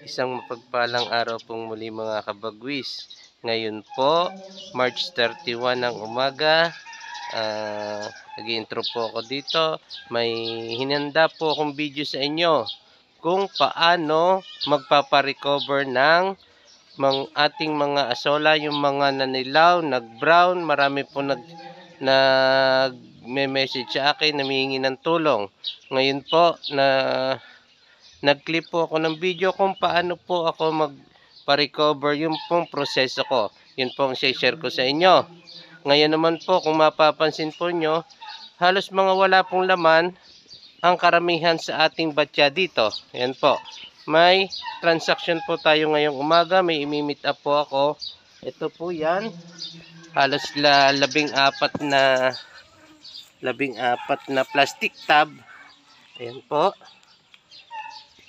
Isang mapagpalang araw pong muli mga kabagwis. Ngayon po, March 31 ng umaga. Nag-i-intro po ako dito. May hinanda po akong video sa inyo kung paano magpaparecover ng ating mga asola, yung mga nanilaw, nag-brown. Marami po nag-message sa akin, namihingi ng tulong. Ngayon po, nag-clip po ako ng video kung paano po ako magpa-recover yung pong proseso ko. Yun po ang share ko sa inyo. Ngayon naman po, kung mapapansin po nyo, halos mga wala pong laman ang karamihan sa ating batya dito. Yan po. May transaction po tayo ngayong umaga. May imi-meet up po ako. Ito po yan. Halos 14 na plastic tub. Ayan po.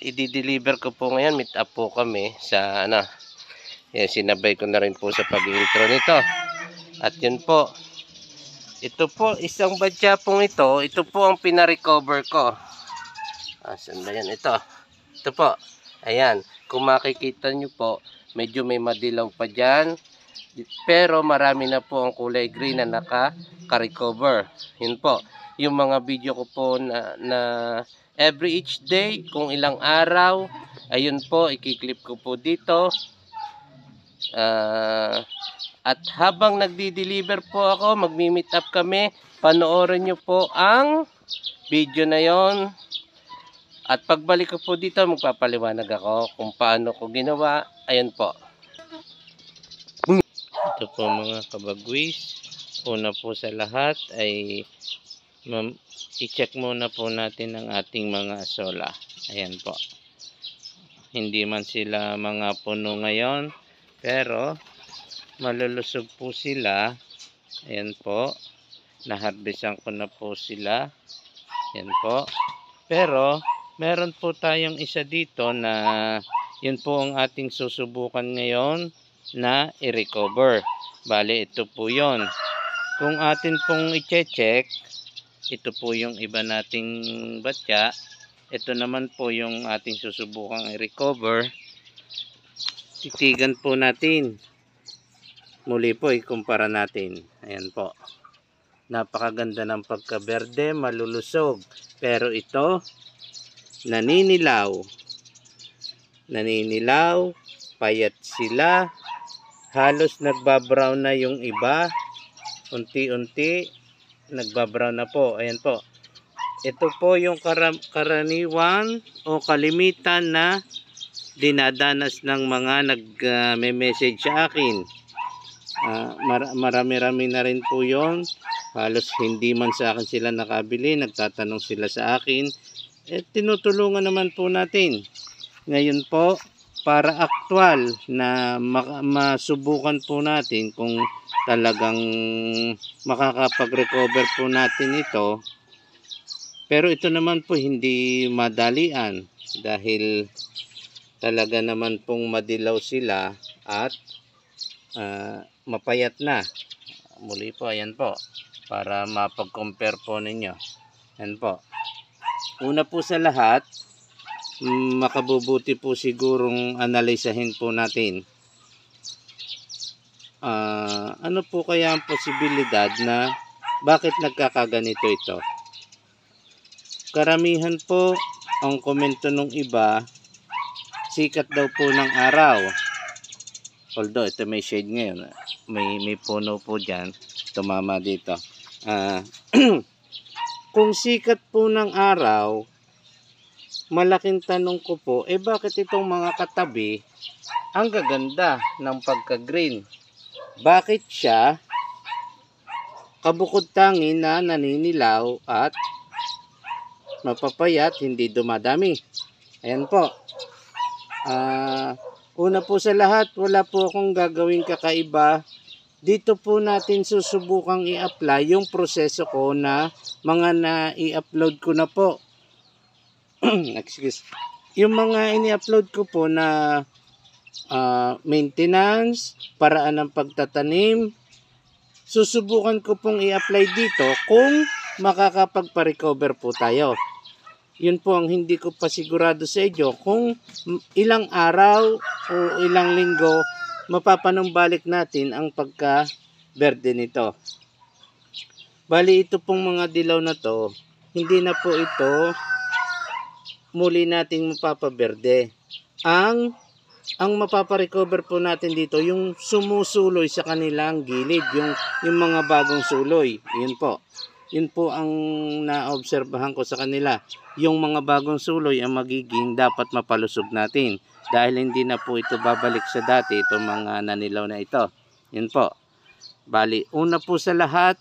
I-deliver ko po ngayon. Meet up po kami sa Yan, sinabay ko na rin po sa pag-intro nito. At yun po. Ito po, isang badya pong ito. Ito po ang pina-recover ko. Saan ba yan? Ito po. Ayan. Kung makikita nyo po, medyo may madilaw pa dyan. Pero marami na po ang kulay green na naka-recover. Yun po. Yung mga video ko po na every each day, kung ilang araw, ayun po, ikiklip ko po dito. At habang nagdi-deliver po ako, magmi-meet up kami, panoorin nyo po ang video na yon. At pagbalik ko po dito, magpapaliwanag ako kung paano ko ginawa. Ayan po. Ito po mga kabagwis. Una po sa lahat ay i-check muna po natin ang ating mga asola. Ayan po. Hindi man sila mga puno ngayon, pero malulusog po sila. Ayan po. Naharbisan ko na po sila. Ayan po. Pero meron po tayong isa dito na yun po ang ating susubukan ngayon na i-recover. Bale, ito po yun. Kung atin pong i-check, ito po yung iba nating batya. Ito naman po yung ating susubukang i-recover. Titigan po natin. Muli po, ikumpara natin. Ayan po. Napakaganda ng pagka-berde, malulusog. Pero ito, naninilaw. Naninilaw, payat sila. Halos nagbabrown na yung iba. Unti-unti, nagbabrown na po. Ayan po. Ito po yung karaniwan o kalimitan na dinadanas ng mga nag-message sa akin. Marami-rami na rin po yun. Halos hindi man sa akin sila nakabili, nagtatanong sila sa akin. Tinutulungan naman po natin. Ngayon po, para aktwal na masubukan po natin kung talagang makakapag-recover po natin ito. Pero ito naman po hindi madalian dahil talaga naman pong madilaw sila at mapayat na. Muli po, ayan po. Para mapag-compare po ninyo. Ayan po. Una po sa lahat, makabubuti po sigurong analisahin po natin. Ano po kaya ang posibilidad na bakit nagkakaganito ito? Karamihan po ang komento ng iba, sikat daw po ng araw. Although ito may shade ngayon, may puno po dyan, tumama dito. Kung sikat po ng araw, malaking tanong ko po, bakit itong mga katabi ang gaganda ng pagka-green? Bakit siya kabukod tangi na naninilaw at mapapayat, hindi dumadami? Ayan po. Una po sa lahat, wala po akong gagawing kakaiba. Dito po natin susubukang i-apply yung proseso ko na mga na-i-upload ko na po. Excuse. Yung mga ini-upload ko po na maintenance, paraan ng pagtatanim, susubukan ko pong i-apply dito kung makakapagpa-recover po tayo. Yun po ang hindi ko pa sigurado sa inyo kung ilang araw o ilang linggo mapapanumbalik natin ang pagka-berde nito. Bali ito pong mga dilaw na to, hindi na po ito muli nating mapapaberde. Ang mapaparecover po natin dito yung sumusuloy sa kanilang gilid, yung mga bagong suloy. Yun po. Yun po ang naobserbahan ko sa kanila. Yung mga bagong suloy ang magiging dapat mapalusog natin. Dahil hindi na po ito babalik sa dati, itong mga nanilaw na ito. Yun po. Bali, una po sa lahat,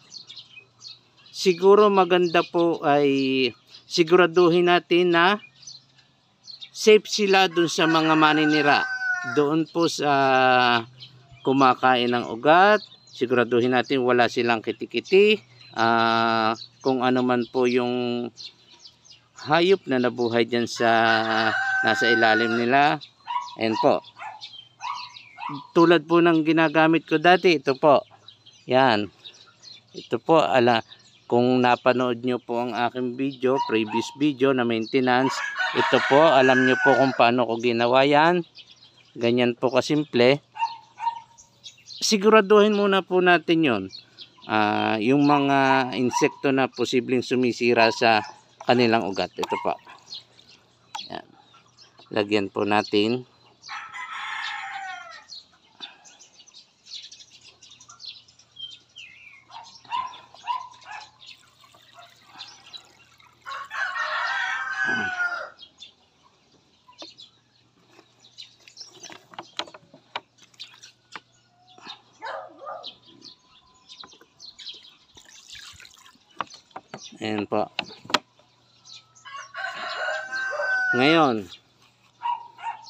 siguro maganda po ay siguraduhin natin na safe sila dun sa mga maninira. Doon po sa kumakain ng ugat, siguraduhin natin wala silang kitikiti. Kung ano man po yung hayop na nabuhay dyan sa nasa ilalim nila. Ayan po. Tulad po ng ginagamit ko dati, ito po. Yan. Ito po, kung napanood nyo po ang aking video, previous video na maintenance, ito po, alam nyo po kung paano ko ginawa yan. Ganyan po kasimple. Siguraduhin muna po natin yon. Yung mga insekto na posibleng sumisira sa kanilang ugat. Ito po. Yan. Lagyan po natin. Ayan po. Ngayon,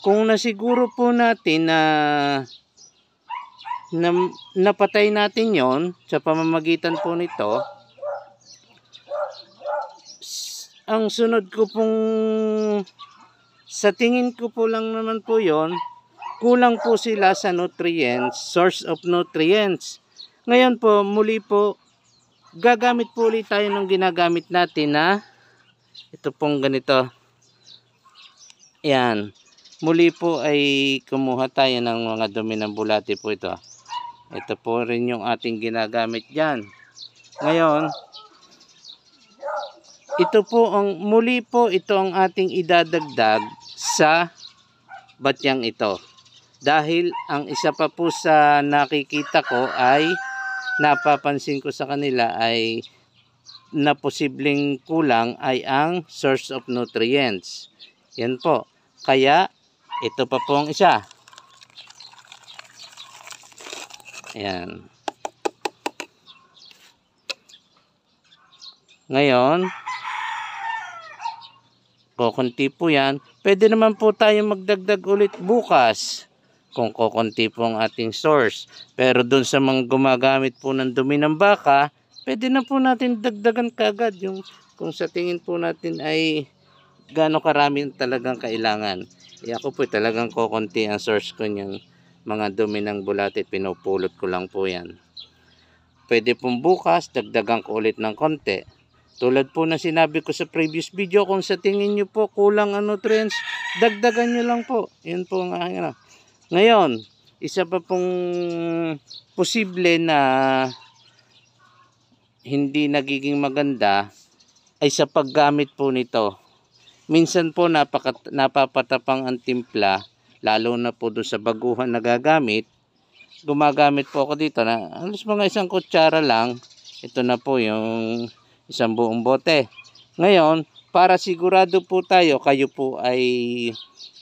kung nasiguro po natin na napatay natin yon sa pamamagitan po nito, ang sunod ko pong sa tingin ko po lang naman po yon, kulang po sila sa nutrients, source of nutrients. Ngayon po, muli po, gagamit po ulit tayo ng ginagamit natin na ito pong ganito. Yan. Muli po ay kumuha tayo ng mga dumi ng bulati po ito. Ito po rin yung ating ginagamit dyan. Ngayon, ito po muli po ito ang ating idadagdag sa batyang ito. Dahil ang isa pa po sa nakikita ko ay napapansin ko sa kanila ay na posibleng kulang ay ang source of nutrients. Yan po. Kaya ito pa po ang isa. Ayan. Ngayon, kukunti po yan. Pwede naman po tayo magdagdag ulit bukas kung kukunti po ang ating source. Pero dun sa mga gumagamit po ng dumi ng baka, pwede na po natin dagdagan kagad yung kung sa tingin po natin ay gaano karami talagang kailangan. Ako po talagang kukunti ang source ko yung mga dumi ng bulati, pinupulot ko lang po yan. Pwede pong bukas, dagdagan ko ulit ng konti. Tulad po na sinabi ko sa previous video, kung sa tingin nyo po kulang ang nutrients, dagdagan nyo lang po. Yun po ang aking Ngayon, isa pa pong posible na hindi nagiging maganda ay sa paggamit po nito. Minsan po napapatapang ang timpla, lalo na po doon sa baguhan na gagamit. Gumagamit po ako dito na alos mga isang kutsara lang. Ito na po yung isang buong bote. Ngayon, para sigurado po tayo, kayo po ay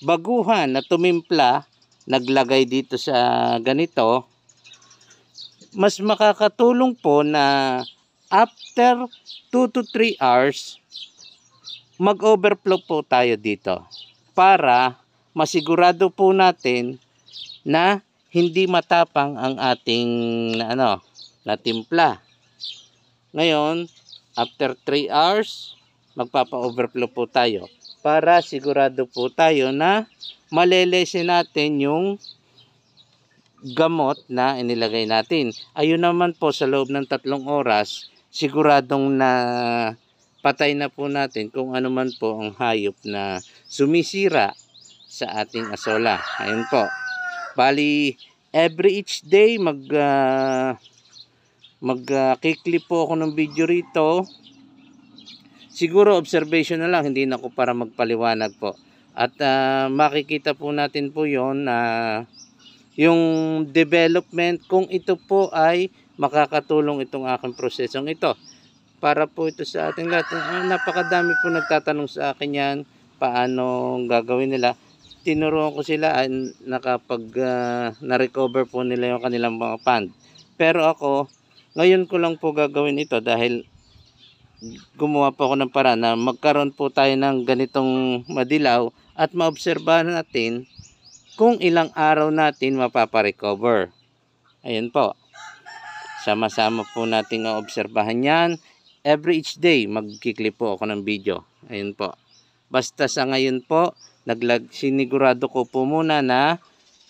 baguhan na tumimpla, naglagay dito sa ganito, mas makakatulong po na after 2 to 3 hours, mag-overflow po tayo dito para masigurado po natin na hindi matapang ang ating na timpla. Ngayon, after 3 hours, magpapa-overflow po tayo para sigurado po tayo na malelesen natin yung gamot na inilagay natin. Ayun naman po sa loob ng 3 oras, siguradong na patay na po natin kung ano man po ang hayop na sumisira sa ating asola. Ayun po. Bali, every each day mag-clip po ako ng video rito. Siguro observation na lang, hindi na ko para magpaliwanag po. At makikita po natin po yon na yung development kung ito po ay makakatulong itong aking prosesong ito. Para po ito sa ating lahat. Napakadami po nagtatanong sa akin yan, paano gagawin nila. Tinuruan ko sila, na-recover po nila yung kanilang mga fund. Pero ako, ngayon ko lang po gagawin ito dahil gumawa po ako ng paraan na magkaroon po tayo ng ganitong madilaw at maobserbahan natin kung ilang araw natin mapaparecover. Ayun po. Sama-sama po nating obserbahan yan. Every each day, magkiklip po ako ng video. Ayun po. Basta sa ngayon po, sinigurado ko po muna na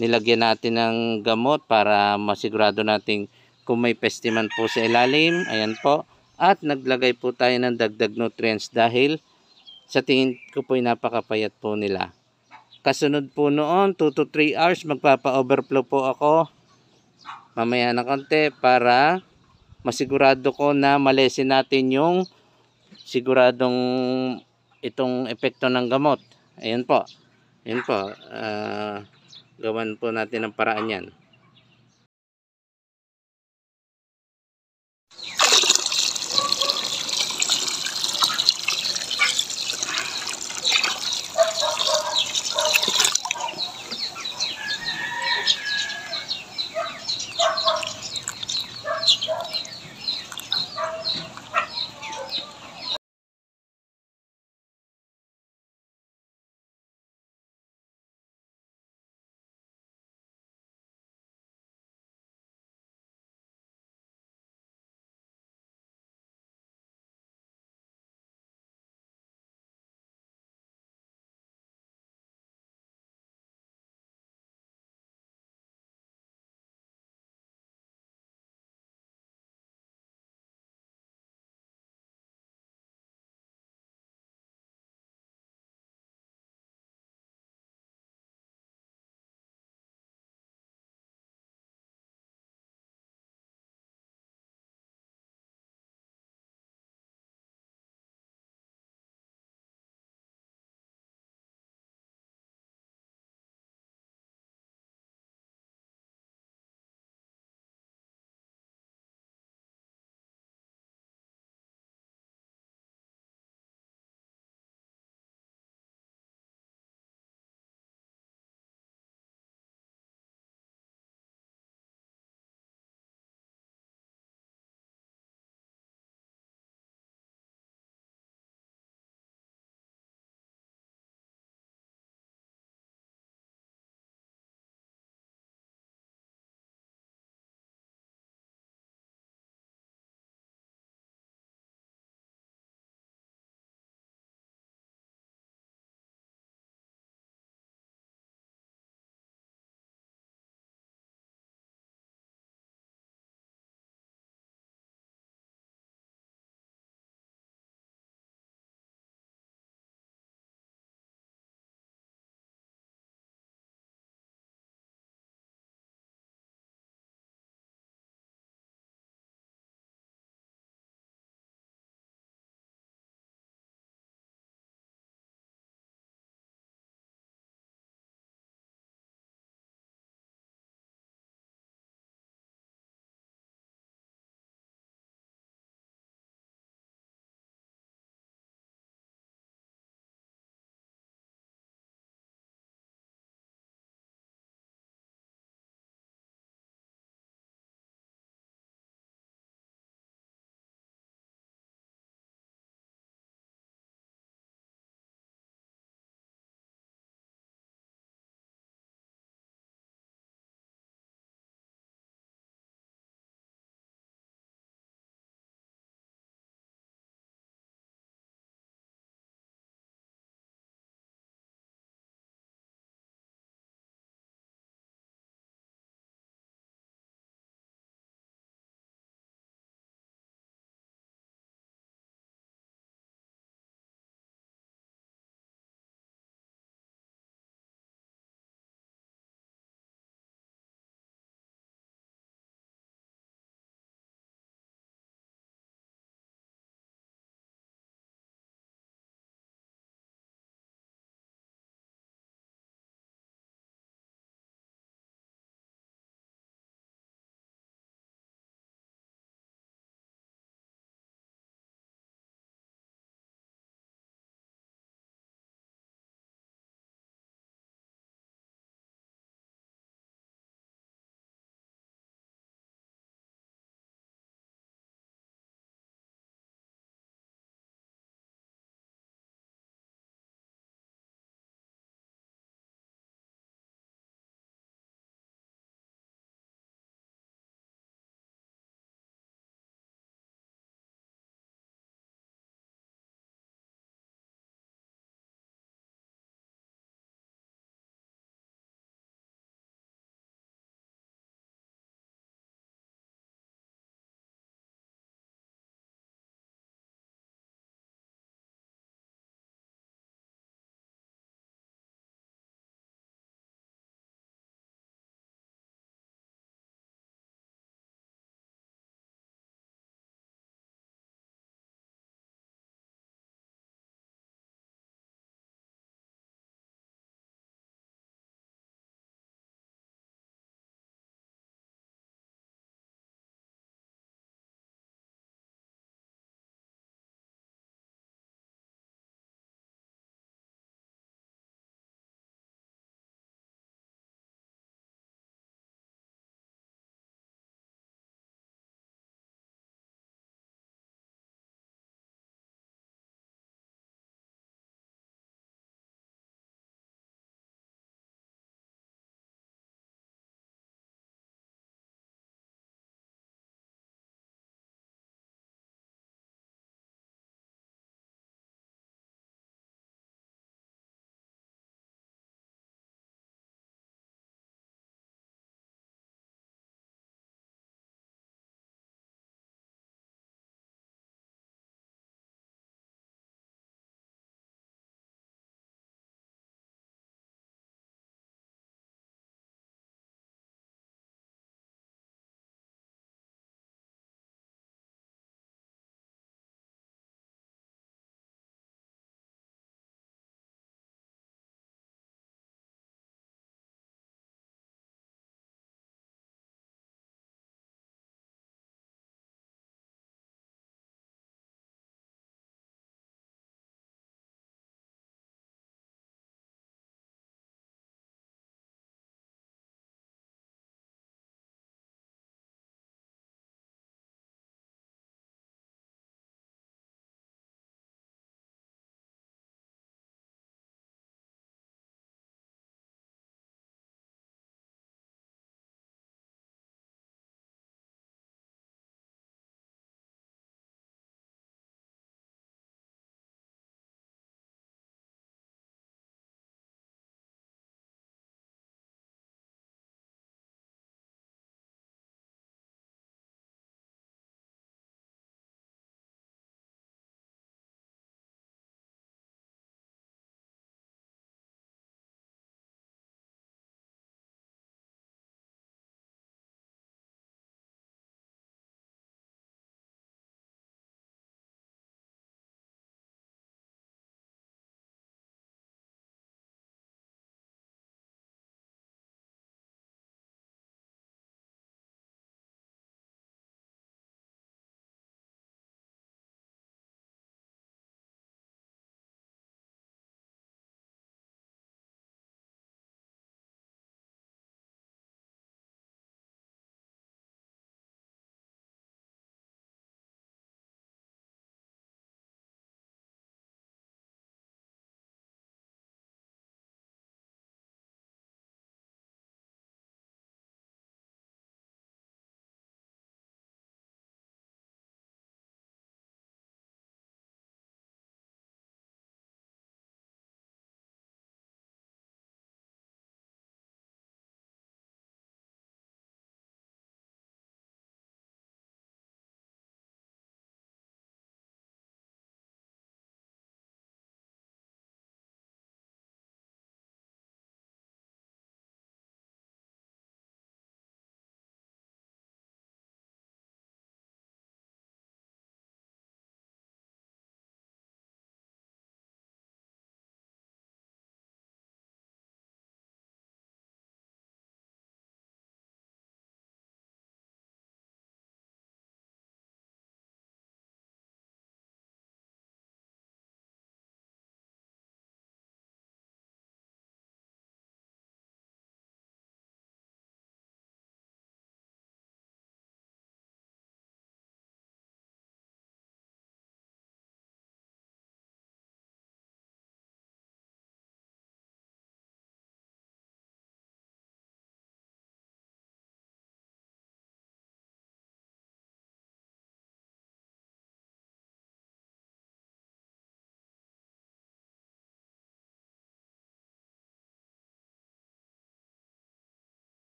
nilagyan natin ng gamot para masigurado natin kung may pestiman po sa ilalim. Ayan po. At naglagay po tayo ng dagdag nutrients dahil sa tingin ko po ay napakapayat po nila. Kasunod po noon, 2 to 3 hours, magpapa-overflow po ako. Mamaya na konti para masigurado ko na malesin natin yung siguradong itong epekto ng gamot. Ayan po. Ayan po. Gawan po natin ng paraan yan.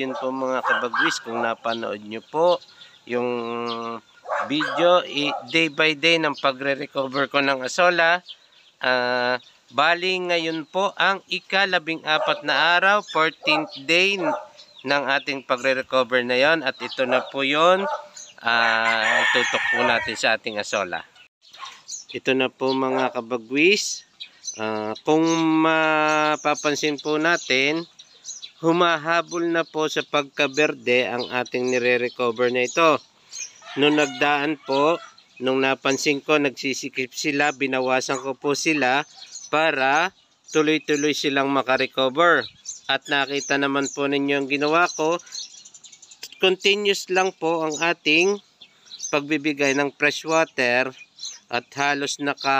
yun po mga kabagwis, kung napanood nyo po yung video day by day ng pagre-recover ko ng asola, bali ngayon po ang ika-14 na araw, 14th day ng ating pagre-recover na yon, at ito na po yon itutok po natin sa ating asola. Ito na po mga kabagwis. Kung mapapansin po natin, humahabol na po sa pagkaberde ang ating nire-recover na ito. Nung nagdaan po, nung napansin ko nagsisikip sila, binawasan ko po sila para tuloy-tuloy silang makarecover. At nakita naman po ninyo ang ginawa ko, continuous lang po ang ating pagbibigay ng fresh water, at halos naka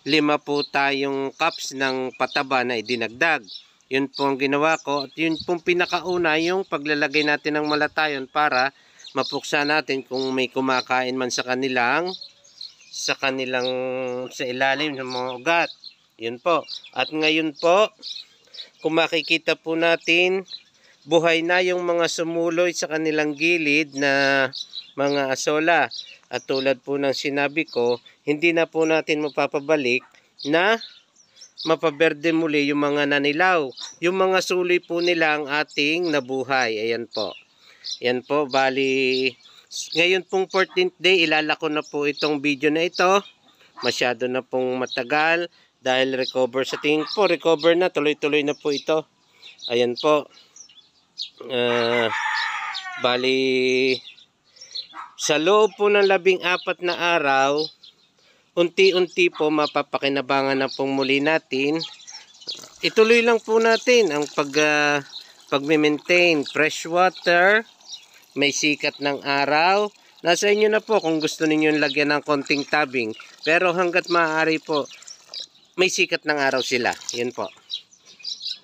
5 po tayong cups ng pataba na idinagdag. Yun po ang ginawa ko, at yun pong pinakauna yung paglalagay natin ng malatayon para mapuksa natin kung may kumakain man sa kanilang sa ilalim ng mga ugat. Yun po. At ngayon po, kung makikita po natin, buhay na yung mga sumuloy sa kanilang gilid na mga asola. At tulad po ng sinabi ko, hindi na po natin mapapabalik na mapaberde muli yung mga nanilaw. Yung mga suloy po nila ang ating nabuhay. Ayan po. Ayan po, bali ngayon pong 14th day, ilalako na po itong video na ito. Masyado na pong matagal dahil recover, sa tingin po, recover na, tuloy-tuloy na po ito. Ayan po. Bali sa loob po ng 14 na araw, unti-unti po mapapakinabangan na pong muli natin. Ituloy lang po natin ang pag-maintain fresh water, may sikat ng araw. Nasa inyo na po kung gusto niyo lagyan ng konting tabing. Pero hanggat maaari po, may sikat ng araw sila. Yun po.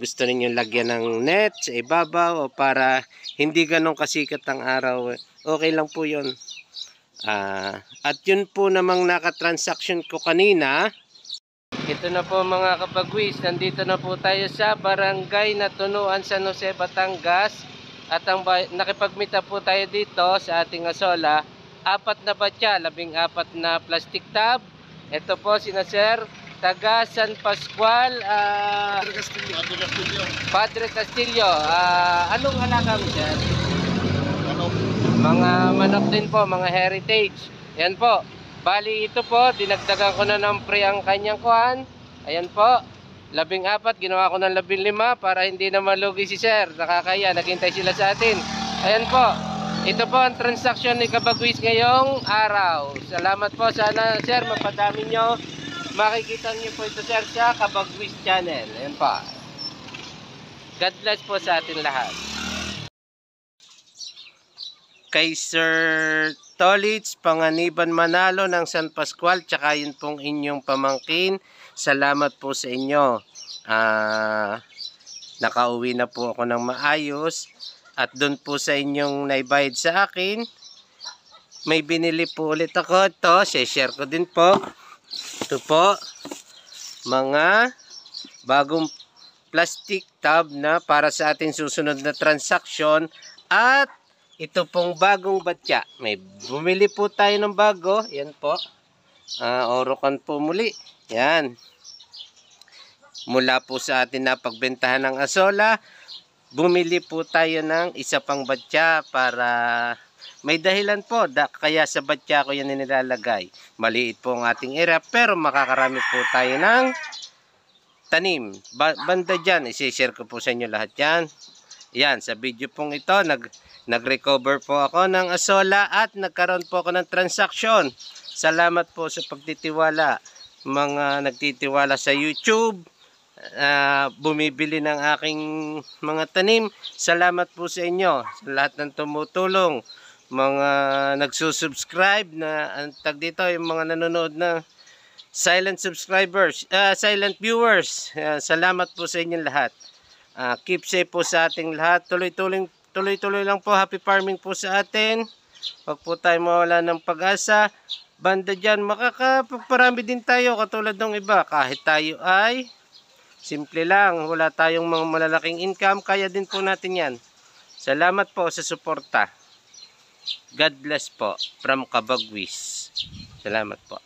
Gusto niyo lagyan ng net sa ibabaw o para hindi ganong kasikat ang araw, okay lang po yun. At yun po namang nakatransaction ko kanina. Ito na po mga kabagwis, nandito na po tayo sa Barangay Natunuan, San Jose, Batangas. At nakipagmita po tayo dito sa ating asola. 4 na batya, 14 na plastic tub. Ito po sina Sir, taga San Pascual, Padre Castillo. Anong halaka mo, Sir? Mga manok din po, mga heritage. Yan po. Bali ito po, dinagdagan ko na ng pre ang kanyang kuhan. Ayan po. 14, ginawa ko ng 15 para hindi na malugi si Sir. Nakakaya, naghintay sila sa atin. Ayan po. Ito po ang transaksyon ni Kabagwis ngayong araw. Salamat po. Sana Sir, mapadami nyo. Makikita nyo po ito Sir sa Kabagwis channel. Ayan po. God bless po sa atin lahat. Kay Sir Tolits Panganiban Manalo ng San Pascual, tsaka yun pong inyong pamangkin, salamat po sa inyo. Nakauwi na po ako ng maayos, at doon po sa inyong naibayad sa akin, may binili po ulit ako. Ito, share ko din po. Ito po, mga bagong plastic tub na para sa ating susunod na transaction. At ito pong bagong batya. May bumili po tayo ng bago. Yan po. Orokan po muli. Yan. Mula po sa atin na pagbentahan ng asola, bumili po tayo ng isa pang batya para may dahilan po. Kaya sa batya ko yan nilalagay. Maliit po ang ating area pero makakarami po tayo ng tanim. Banda dyan. Isishare ko po sa inyo lahat yan. Yan. Sa video pong ito, nag-recover po ako ng asola at nagkaroon po ako ng transaction. Salamat po sa pagtitiwala. Mga nagtitiwala sa YouTube, bumibili ng aking mga tanim. Salamat po sa inyo. Sa lahat ng tumutulong. Mga nagsusubscribe na, tag dito, yung mga nanonood na silent subscribers, silent viewers. Salamat po sa inyo lahat. Keep safe po sa ating lahat. Tuloy-tuloy lang po. Happy farming po sa atin. Huwag po tayo mawala ng pag-asa. Banda dyan, makakapagparami din tayo katulad ng iba. Kahit tayo ay Simple lang, wala tayong mga malalaking income, kaya din po natin yan. Salamat po sa suporta. God bless po from Kabagwis. Salamat po.